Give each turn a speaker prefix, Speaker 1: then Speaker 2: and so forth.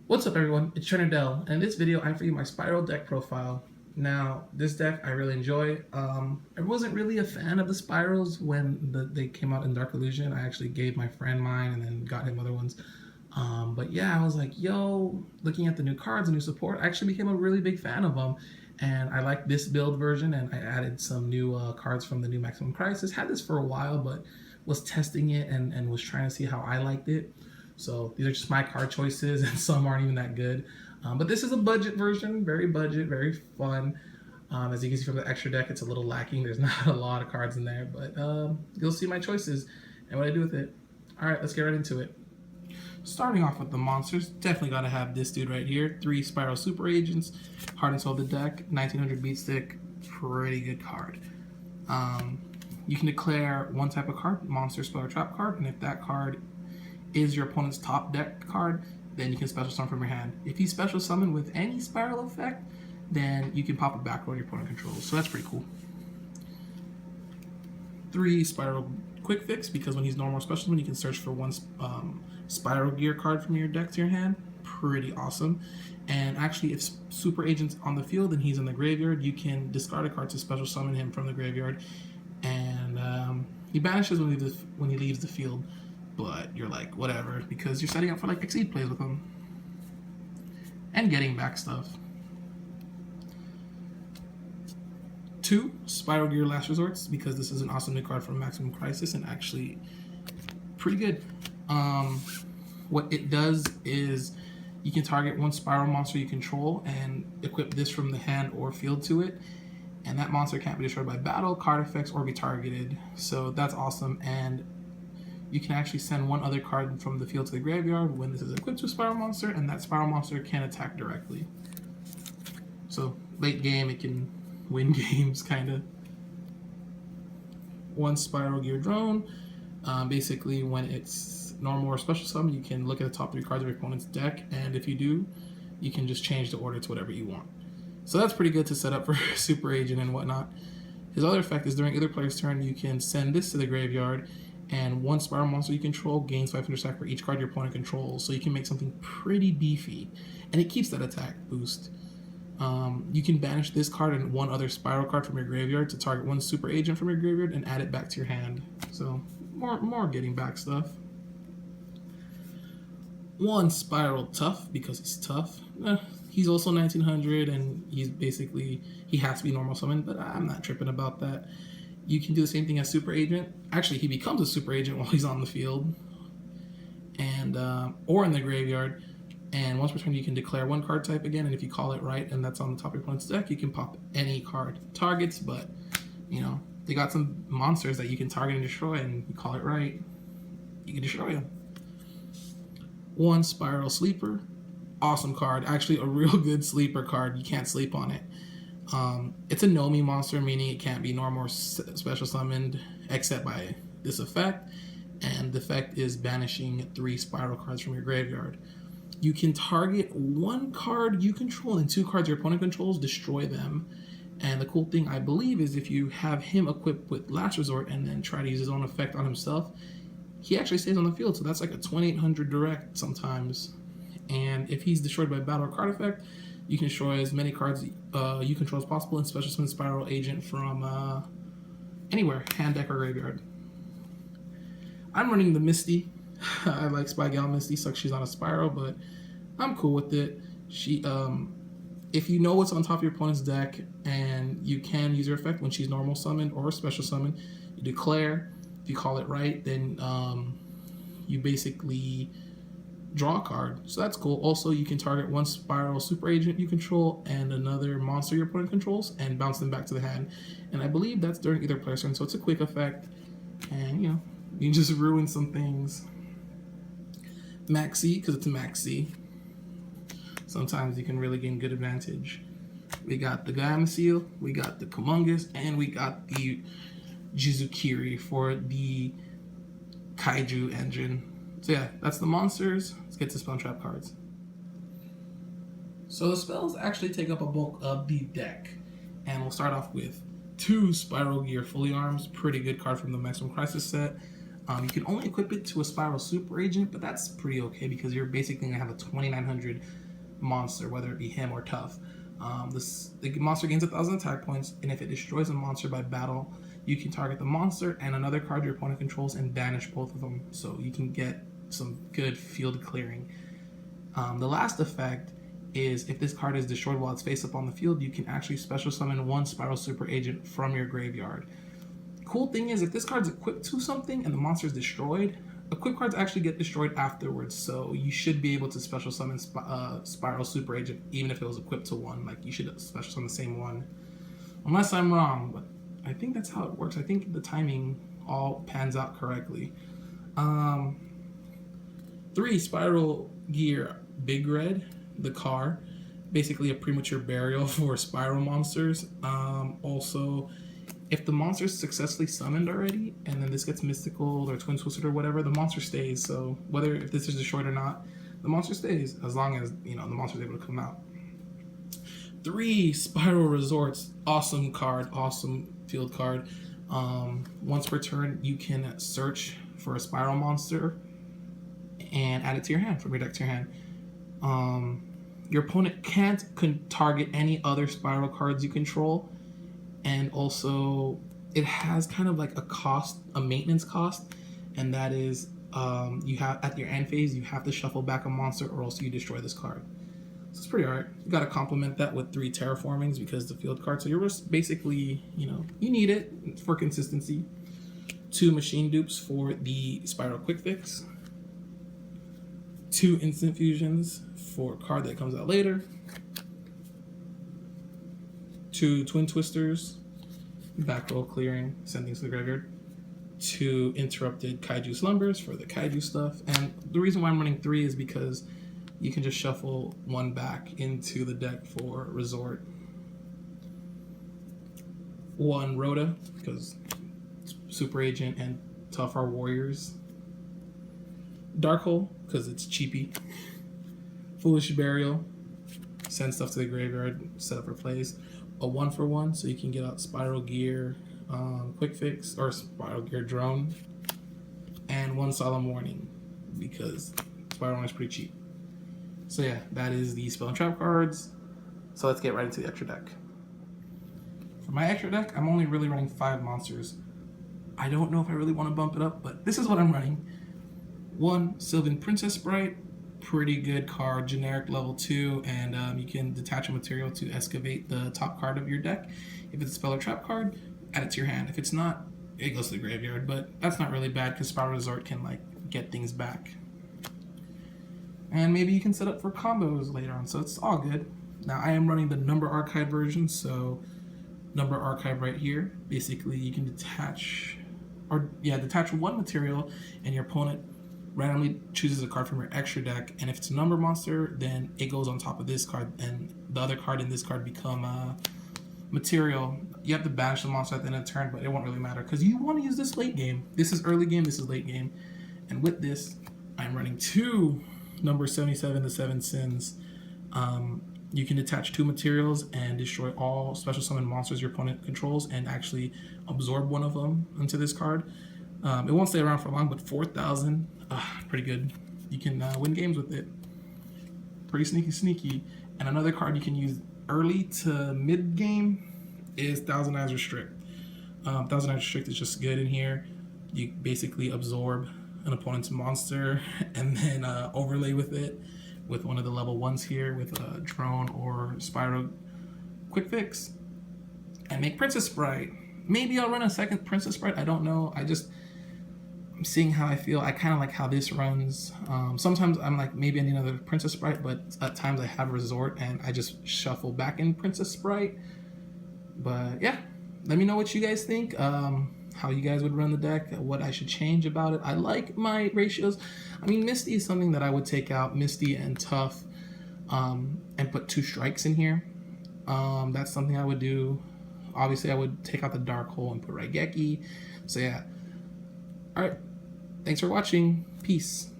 Speaker 1: What's up everyone, it's Trinidel, and in this video I'm for you my Spyral deck profile. Now, this deck I really enjoy. I wasn't really a fan of the Spyrals when they came out in Dark Illusion. I actually gave my friend mine and then got him other ones. But yeah, I was like, yo, looking at the new cards and new support, I actually became a really big fan of them. And I like this build version, and I added some new cards from the new Maximum Crisis. Had this for a while, but was testing it and was trying to see how I liked it. So these are just my card choices, and some aren't even that good. But this is a budget version, very budget, very fun. As you can see from the extra deck, it's a little lacking. There's not a lot of cards in there, but you'll see my choices and what I do with it. All right, let's get right into it. Starting off with the monsters, definitely got to have this dude right here. 3 Spyral Super Agents, Heart and Soul of the deck, 1900 beat stick, pretty good card. You can declare one type of card, monster, spell, or trap card, and if that card is your opponent's top deck card, then you can special summon from your hand. If you special summon with any Spyral effect, then you can pop it back on your opponent controls. So that's pretty cool. 3 Spyral Quick Fix, because when he's normal special summon, you can search for one Spyral Gear card from your deck to your hand. Pretty awesome. And actually, if Super Agent's on the field and he's in the graveyard, you can discard a card to special summon him from the graveyard. And he banishes when he leaves the field. But you're like, whatever, because you're setting up for like Exceed plays with him. And getting back stuff. 2 Spyral Gear Last Resorts, because this is an awesome new card from Maximum Crisis and actually pretty good. What it does is you can target one Spyral monster you control and equip this from the hand or field to it. And that monster can't be destroyed by battle, card effects, or be targeted. So that's awesome. And you can actually send one other card from the field to the graveyard when this is equipped to a Spyral monster, and that Spyral monster can attack directly. So late game, it can win games, kind of. 1 Spyral Gear Drone. Basically, when it's normal or special summon, you can look at the top 3 cards of your opponent's deck, and if you do, you can just change the order to whatever you want. So that's pretty good to set up for Super Agent and whatnot. His other effect is during either player's turn, you can send this to the graveyard, and 1 Spyral monster you control gains 500 attack for each card your opponent controls. So you can make something pretty beefy, and it keeps that attack boost. You can banish this card and 1 other Spyral card from your graveyard to target 1 Super Agent from your graveyard and add it back to your hand. So more getting back stuff. 1 Spyral Tough, because he's tough. He's also 1900, and he has to be normal summon, but I'm not tripping about that. You can do the same thing as Super Agent. Actually, he becomes a Super Agent while he's on the field, and or in the graveyard. And once per turn, you can declare 1 card type again, and if you call it right, and that's on the top of your opponent's deck, you can pop any card targets. But you know, they got some monsters that you can target and destroy, and you call it right, you can destroy them. 1 Spyral Sleeper, awesome card. Actually, a real good sleeper card. You can't sleep on it. It's a no-me monster, meaning it can't be normal or special summoned except by this effect, and the effect is banishing 3 Spyral cards from your graveyard. You can target 1 card you control and 2 cards your opponent controls, destroy them. And the cool thing, I believe, is if you have him equipped with Last Resort and then try to use his own effect on himself, he actually stays on the field, so that's like a 2800 direct sometimes. And if he's destroyed by battle or card effect, you can destroy as many cards you control as possible and special summon Spyral Agent from anywhere, hand, deck, or graveyard. I'm running the Misty. I like Spy Gal Misty, sucks she's on a Spyral, but I'm cool with it. She, if you know what's on top of your opponent's deck and you can use her effect when she's normal summoned or special summoned, you declare. If you call it right, then you basically draw a card. So that's cool. Also, you can target 1 Spyral Super Agent you control and another monster your opponent controls and bounce them back to the hand. And I believe that's during either player's turn, so it's a quick effect. And you know, you can just ruin some things. Maxi, because it's a Maxi. Sometimes you can really gain good advantage. We got the Gamma-Seal, we got the Kumungus, and we got the Jizukiri for the Kaiju engine. So yeah, that's the monsters. Let's get to spell and trap cards. So the spells actually take up a bulk of the deck. And we'll start off with 2 Spyral Gear Fully Arms, pretty good card from the Maximum Crisis set. You can only equip it to a Spyral Super Agent, but that's pretty okay because you're basically going to have a 2900 monster, whether it be him or Tough. The monster gains 1,000 attack points, and if it destroys a monster by battle, you can target the monster and another card your opponent controls and banish both of them, so you can get some good field clearing. The last effect is if this card is destroyed while it's face up on the field, you can actually special summon one Spyral Super Agent from your graveyard. Cool thing is, if this card's equipped to something and the monster is destroyed, equipped cards actually get destroyed afterwards, so you should be able to special summon Spyral Super Agent even if it was equipped to one. Like, you should special summon the same one. Unless I'm wrong, but I think that's how it works. I think the timing all pans out correctly. 3, Spyral Gear Big Red, the car. Basically a premature burial for Spyral monsters. Also, if the monster is successfully summoned already, and then this gets mystical or twin twisted or whatever, the monster stays. So whether if this is destroyed or not, the monster stays as long as the monster is able to come out. 3, Spyral Resorts, awesome card, awesome field card. Once per turn, you can search for a Spyral monster and add it to your hand from your deck to your hand. Your opponent can't target any other Spyral cards you control. And also, it has kind of like a maintenance cost, and that is you have at your end phase you have to shuffle back a monster or else you destroy this card. So it's pretty alright. You got to complement that with 3 terraformings because the field card. So you're just basically you need it for consistency. 2 machine dupes for the Spyral Quick Fix. 2 instant fusions for a card that comes out later. 2 Twin Twisters, back roll clearing, send things to the graveyard. 2 interrupted Kaiju Slumbers for the Kaiju stuff. And the reason why I'm running 3 is because you can just shuffle 1 back into the deck for Resort. 1 Rhoda, because Super Agent and Tough are warriors. Dark Hole, because it's cheapy. Foolish Burial, send stuff to the graveyard, set up for plays. A 1-for-1, so you can get out Spyral Gear Quick Fix or Spyral Gear Drone, and 1 Solemn Warning because Spyral Warning is pretty cheap. So yeah, that is the Spell and Trap cards. So let's get right into the extra deck. For my extra deck, I'm only really running 5 monsters. I don't know if I really want to bump it up, but this is what I'm running. 1 Sylvan Princess Sprite. Pretty good card, generic level 2, and you can detach a material to excavate the top card of your deck. If it's a spell or trap card, add it to your hand. If it's not, it goes to the graveyard, but that's not really bad because Spyral Resort can get things back. And maybe you can set up for combos later on, so it's all good. Now I am running the Number Archive version, so Number Archive right here. Basically you can detach 1 material and your opponent randomly chooses a card from your extra deck, and if it's a number monster, then it goes on top of this card, and the other card in this card become material. You have to banish the monster at the end of the turn, but it won't really matter because you want to use this late game. This is early game, this is late game. And with this, I'm running 2 number 77, the 7 Sins. You can detach 2 materials and destroy all special summon monsters your opponent controls and actually absorb 1 of them into this card. It won't stay around for long, but 4,000, pretty good. You can win games with it. Pretty sneaky. And another card you can use early to mid game is Thousand Eyes Restrict. Thousand Eyes Restrict is just good in here. You basically absorb an opponent's monster and then overlay with it with one of the level 1s here with a Drone or Spyral Quick Fix and make Princess Sprite. Maybe I'll run a second Princess Sprite, I don't know. I'm seeing how I feel. I kind of like how this runs. Sometimes I'm like, maybe I need another Princess Sprite, but at times I have Resort and I just shuffle back in Princess Sprite. But yeah, let me know what you guys think. How you guys would run the deck, what I should change about it. I like my ratios. I mean, Misty is something that I would take out, Misty and Tough, and put 2 strikes in here. That's something I would do. Obviously, I would take out the Dark Hole and put Raigeki. So yeah. All right. Thanks for watching. Peace.